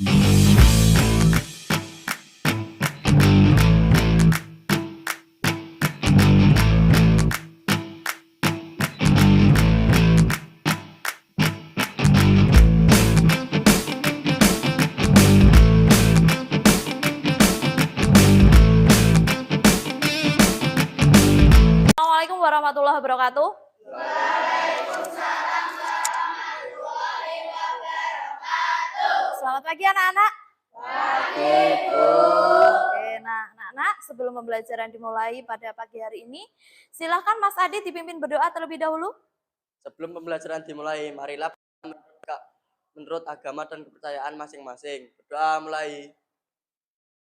Assalamualaikum warahmatullahi wabarakatuh. Waalaikumsalam warahmatullahi wabarakatuh. Selamat pagi anak-anak. Pagi, Bu. Oke, nah anak-anak sebelum pembelajaran dimulai pada pagi hari ini, silakan Mas Adi dipimpin berdoa terlebih dahulu. Sebelum pembelajaran dimulai, marilah menurut agama dan kepercayaan masing-masing. Berdoa mulai.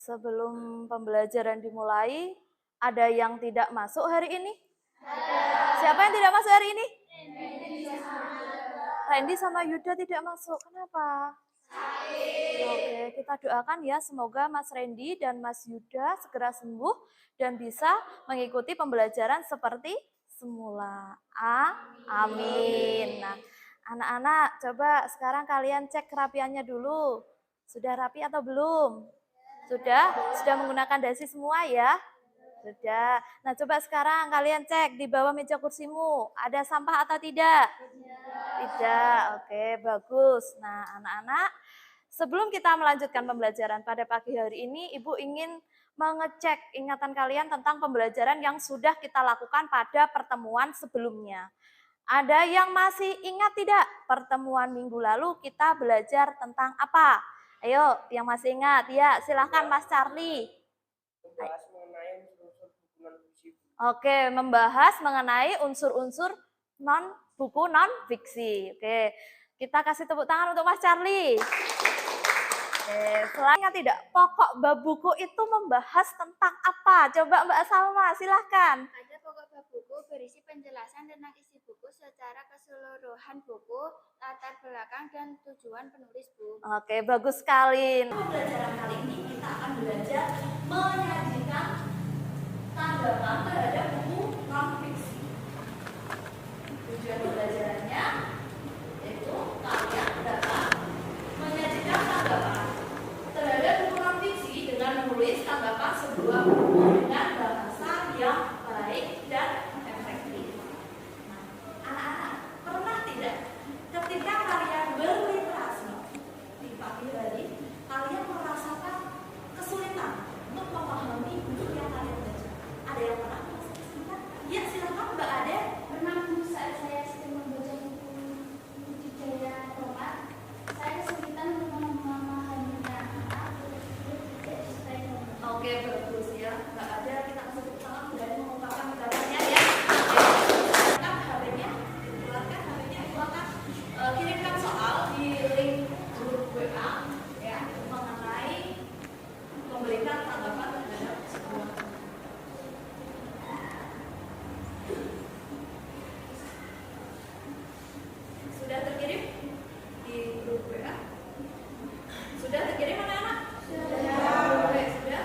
Sebelum pembelajaran dimulai, ada yang tidak masuk hari ini? Siapa yang tidak masuk hari ini? Randy sama Yuda tidak masuk. Kenapa? Oke, kita doakan ya semoga Mas Randy dan Mas Yuda segera sembuh dan bisa mengikuti pembelajaran seperti semula. Amin. Nah, anak-anak coba sekarang kalian cek kerapiannya dulu. Sudah rapi atau belum? Sudah menggunakan dasi semua ya? Sudah. Nah, coba sekarang kalian cek di bawah meja kursimu, ada sampah atau tidak? Tidak. Oke, bagus. Nah, anak-anak, sebelum kita melanjutkan pembelajaran pada pagi hari ini, Ibu ingin mengecek ingatan kalian tentang pembelajaran yang sudah kita lakukan pada pertemuan sebelumnya. Ada yang masih ingat tidak? Pertemuan minggu lalu kita belajar tentang apa? Ayo, yang masih ingat. Ya, silahkan Mas Charlie. Oke, membahas mengenai unsur-unsur buku non-fiksi. Oke, kita kasih tepuk tangan untuk Mas Charlie. Oke, selainnya tidak, pokok bab buku itu membahas tentang apa? Coba Mbak Salma, silahkan. Ada pokok bab buku berisi penjelasan tentang isi buku secara keseluruhan buku, latar belakang, dan tujuan penulis buku. Oke, bagus sekali. Pembelajaran kali ini kita akan belajar menyajikan tanggapan terhadap buku non-fiksi. Tujuan pembelajarannya yaitu kalian dapat menyajikan tanggapan terhadap buku non-fiksi dengan menulis tanggapan sebuah buku dengan bahasa yang baik dan efektif. Nah, anak-anak, pernah tidak ketika kalian berliterasi di pagi hari, kalian merasakan kesulitan untuk memahami buku yang kalian baca? Ada yang pernah merasa kesulitan? Ya, silakan Mbak Ade. Pernah saat saya sedang membaca buku budidaya tomat, saya kesulitan untuk memahaminya. Oke, bagus ya Mbak Ade, kita kasih tepuk tangan dan mengungkapkan pendapatnya ya. Silakan HP-nya, keluarkan HP-nya, silakan kirimkan soal di link grup WA ya mengenai memberikan tanggapan terhadap sebuah. Sudah terkirim di grup WA? Sudah terkirim anak-anak? Sudah. Oke, sudah.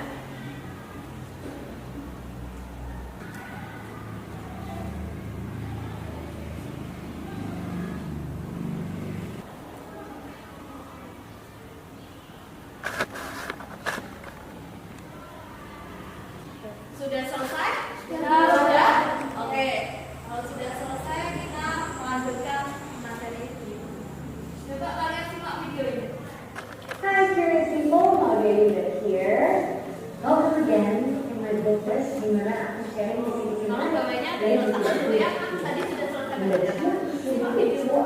Sudah selesai? Sudah. Oke. Kalau sudah selesai, kita melanjutkan materi ini. Coba kalian simak video ini. Hi, curious people, Margarita here. Welcome again in my book list. Dimana aku sharing kisi-kisi Tolong gambarnya diletakkan dulu ya, kan tadi sudah selesai belajar. Simak video.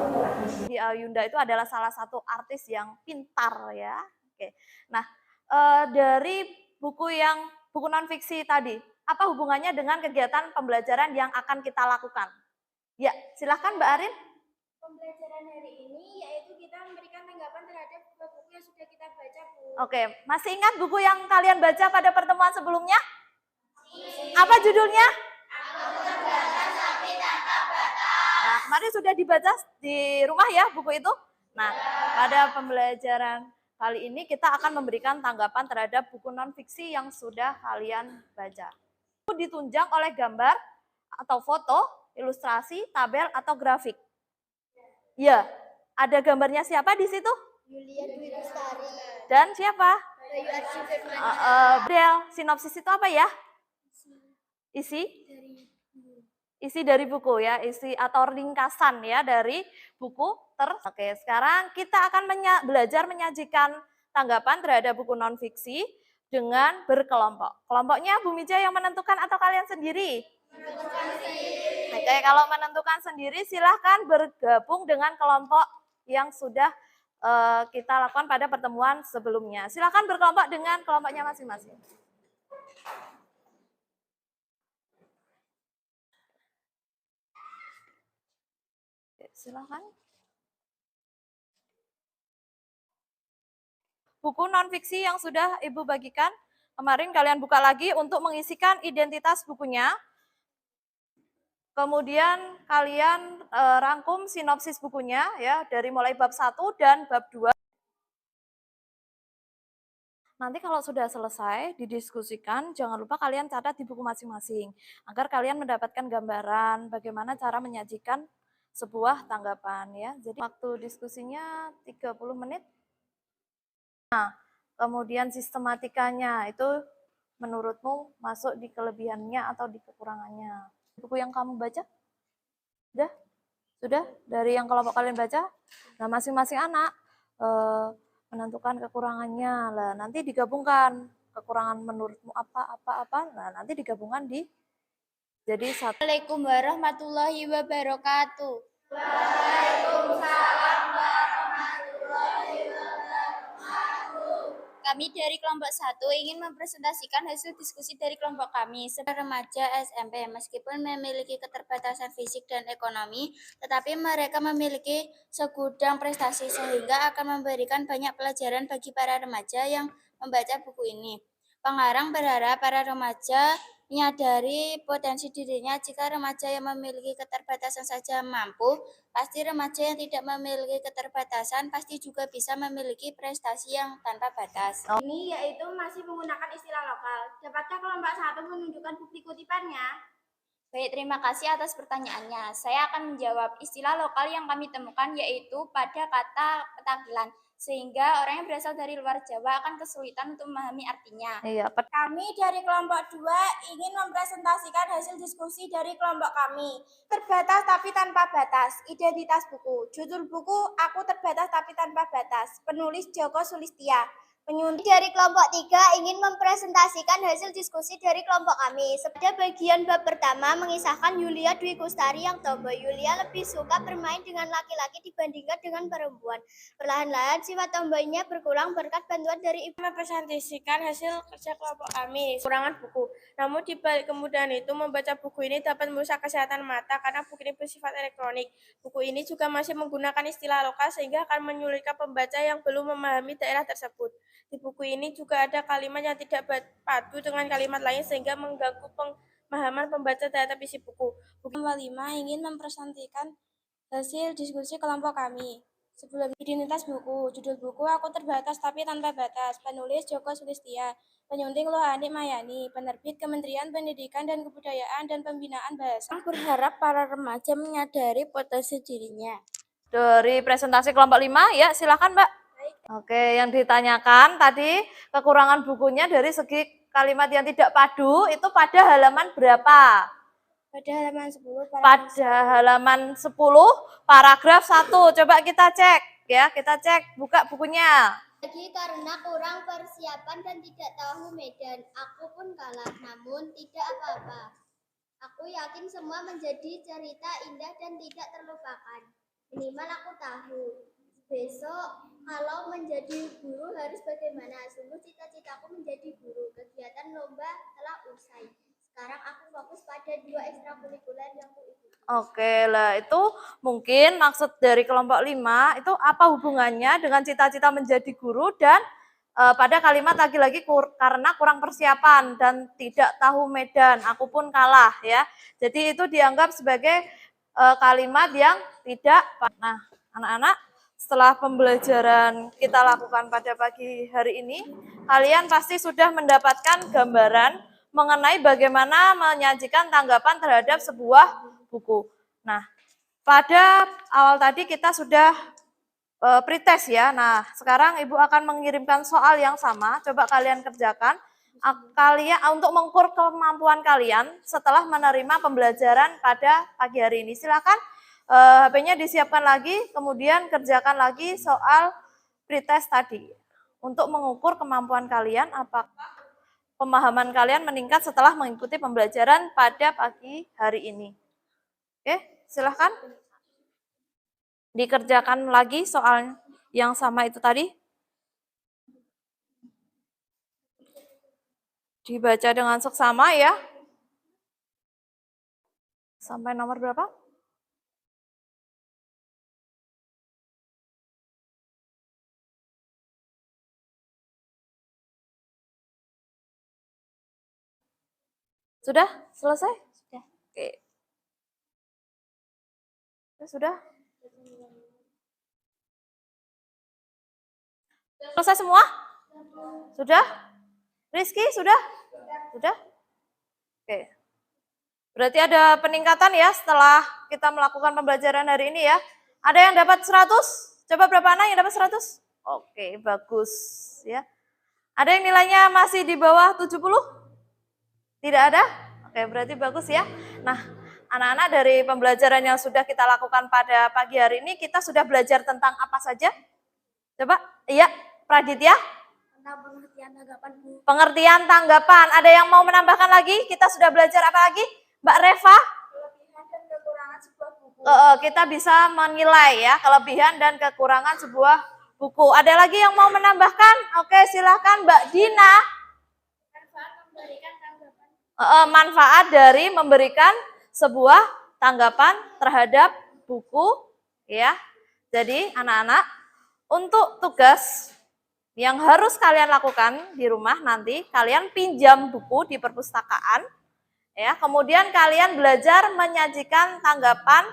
Di Ayunda itu adalah salah satu artis yang pintar ya. Oke. Nah, dari buku non-fiksi tadi, apa hubungannya dengan kegiatan pembelajaran yang akan kita lakukan? Ya, silahkan Mbak Arin. Pembelajaran hari ini yaitu kita memberikan tanggapan terhadap buku yang sudah kita baca, Bu. Oke, masih ingat buku yang kalian baca pada pertemuan sebelumnya? Apa judulnya? Nah, kemarin sudah dibaca di rumah ya buku itu? Nah, pada pembelajaran kali ini kita akan memberikan tanggapan terhadap buku non-fiksi yang sudah kalian baca. Ditunjang oleh gambar atau foto, ilustrasi, tabel, atau grafik. Ya, ada gambarnya siapa di situ? Yulia Dwi Lestari. dan siapa? Bayu Arsi Firman. Del, sinopsis itu apa ya? Isi dari buku ya, isi atau ringkasan ya dari buku Oke, sekarang kita akan belajar menyajikan tanggapan terhadap buku non-fiksi dengan berkelompok. Kelompoknya Bu Mija yang menentukan atau kalian sendiri? Oke, kalau menentukan sendiri silahkan bergabung dengan kelompok yang sudah kita lakukan pada pertemuan sebelumnya. Silahkan berkelompok dengan kelompoknya masing-masing. Silahkan. Buku non-fiksi yang sudah Ibu bagikan, kemarin kalian buka lagi untuk mengisikan identitas bukunya. Kemudian kalian rangkum sinopsis bukunya ya dari mulai bab 1 dan bab 2. Nanti kalau sudah selesai didiskusikan, jangan lupa kalian catat di buku masing-masing agar kalian mendapatkan gambaran bagaimana cara menyajikan sebuah tanggapan ya. Jadi waktu diskusinya 30 menit. Nah, kemudian sistematikanya itu menurutmu masuk di kelebihannya atau di kekurangannya. Buku yang kamu baca? Sudah? Sudah? Dari yang kelompok kalian baca? Nah, masing-masing anak menentukan kekurangannya. Lah, nanti digabungkan. Kekurangan menurutmu apa. Nah, nanti digabungkan di jadi satu. Assalamualaikum warahmatullahi wabarakatuh. Kami dari kelompok 1 ingin mempresentasikan hasil diskusi dari kelompok kami. Sebagai remaja SMP, meskipun memiliki keterbatasan fisik dan ekonomi, tetapi mereka memiliki segudang prestasi sehingga akan memberikan banyak pelajaran bagi para remaja yang membaca buku ini. Pengarang berharap para remaja menyadari potensi dirinya. Jika remaja yang memiliki keterbatasan saja mampu, pasti remaja yang tidak memiliki keterbatasan pasti juga bisa memiliki prestasi yang tanpa batas. Ini yaitu masih menggunakan istilah lokal. Dapatkah kelompok 1 menunjukkan bukti kutipannya? Baik, terima kasih atas pertanyaannya. Saya akan menjawab. Istilah lokal yang kami temukan yaitu pada kata petakilan, sehingga orang yang berasal dari luar Jawa akan kesulitan untuk memahami artinya. Iya, Kami dari kelompok 2 ingin mempresentasikan hasil diskusi dari kelompok kami. Terbatas tapi tanpa batas. Identitas buku. Judul buku Aku Terbatas Tapi Tanpa Batas. Penulis Joko Sulistia. Penyunting dari kelompok 3 ingin mempresentasikan hasil diskusi dari kelompok kami. Pada bagian bab pertama mengisahkan Yulia Dwi Kustari yang tomboy. Yulia lebih suka bermain dengan laki-laki dibandingkan dengan perempuan. Perlahan-lahan sifat tomboynya berkurang berkat bantuan dari ibu. Mempresentasikan hasil kerja kelompok kami. Kekurangan buku. Namun di balik kemudahan itu membaca buku ini dapat merusak kesehatan mata karena buku ini bersifat elektronik. Buku ini juga masih menggunakan istilah lokal sehingga akan menyulitkan pembaca yang belum memahami daerah tersebut. Di buku ini juga ada kalimat yang tidak padu dengan kalimat lain sehingga mengganggu pemahaman pembaca terhadap isi buku. Buku 5 ingin mempresentasikan hasil diskusi kelompok kami. Sebelum identitas buku, judul buku Aku Terbatas Tapi Tanpa Batas, penulis Joko Sulistia, penyunting Lohanik Mayani, penerbit Kementerian Pendidikan dan Kebudayaan dan Pembinaan Bahasa. Berharap para remaja menyadari potensi dirinya. dari presentasi kelompok 5 ya, silakan Mbak. Oke, yang ditanyakan tadi kekurangan bukunya dari segi kalimat yang tidak padu itu pada halaman berapa? Pada halaman 10. Pada halaman 10 paragraf 1. Coba kita cek ya, kita cek buka bukunya. Lagi karena kurang persiapan dan tidak tahu medan, aku pun kalah, namun tidak apa-apa. Aku yakin semua menjadi cerita indah dan tidak terlupakan. Minimal aku tahu. Besok kalau menjadi guru harus bagaimana? Sungguh cita-citaku menjadi guru. Kegiatan lomba telah usai. Sekarang aku fokus pada 2 ekstrakurikuler yang kuikuti. Oke lah, itu mungkin maksud dari kelompok 5 itu apa hubungannya dengan cita-cita menjadi guru dan pada kalimat lagi-lagi karena kurang persiapan dan tidak tahu medan, aku pun kalah ya. Jadi itu dianggap sebagai kalimat yang tidak. Nah, anak-anak, setelah pembelajaran kita lakukan pada pagi hari ini, kalian pasti sudah mendapatkan gambaran mengenai bagaimana menyajikan tanggapan terhadap sebuah buku. Nah, pada awal tadi kita sudah pretest ya. Nah, sekarang Ibu akan mengirimkan soal yang sama. Coba kalian kerjakan. Kalian untuk mengukur kemampuan kalian setelah menerima pembelajaran pada pagi hari ini. Silakan HP-nya disiapkan lagi, kemudian kerjakan lagi soal pretest tadi. Untuk mengukur kemampuan kalian, apakah pemahaman kalian meningkat setelah mengikuti pembelajaran pada pagi hari ini. Oke, silahkan dikerjakan lagi soal yang sama itu tadi. Dibaca dengan seksama ya. Sampai nomor berapa? Sudah? Selesai? Sudah. Oke. Sudah? Selesai semua? Sudah? Rizky, sudah? Sudah? Oke. Berarti ada peningkatan ya setelah kita melakukan pembelajaran hari ini ya. Ada yang dapat 100? Coba berapa anak yang dapat 100? Oke, bagus ya. Ada yang nilainya masih di bawah 70? Tidak ada? Oke, berarti bagus ya. Nah, anak-anak dari pembelajaran yang sudah kita lakukan pada pagi hari ini, kita sudah belajar tentang apa saja? Coba, iya, Praditya? Tentang pengertian tanggapan, Bu. Pengertian tanggapan. Ada yang mau menambahkan lagi? Kita sudah belajar apa lagi? Mbak Reva? Kelebihan dan kekurangan sebuah buku. Kita bisa menilai ya, kelebihan dan kekurangan sebuah buku. Ada lagi yang mau menambahkan? Oke, silakan Mbak Dina. Manfaat dari memberikan sebuah tanggapan terhadap buku ya. Jadi anak-anak, untuk tugas yang harus kalian lakukan di rumah nanti, kalian pinjam buku di perpustakaan ya. Kemudian kalian belajar menyajikan tanggapan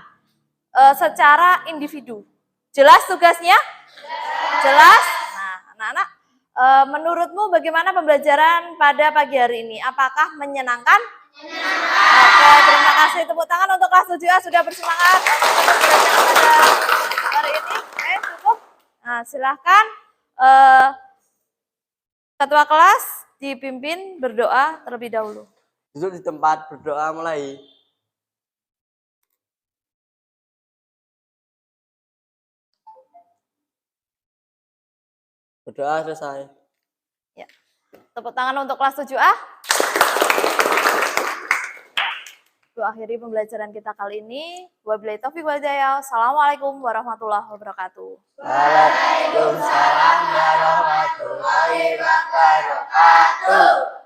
secara individu. Jelas tugasnya? Jelas? Nah, anak-anak, menurutmu bagaimana pembelajaran pada pagi hari ini? Apakah menyenangkan? Menyenangkan. Oke, terima kasih. Tepuk tangan untuk kelas 7A sudah bersemangat untuk pembelajaran pada hari ini. Oke, cukup. Nah, silahkan ketua kelas dipimpin berdoa terlebih dahulu. Duduk di tempat, berdoa mulai. Berdoa selesai. Ya. Tepuk tangan untuk kelas 7A. Itu akhiri pembelajaran kita kali ini. Wabillahi taufiq wal hidayah. Assalamualaikum warahmatullahi wabarakatuh. Waalaikumsalam warahmatullahi wabarakatuh.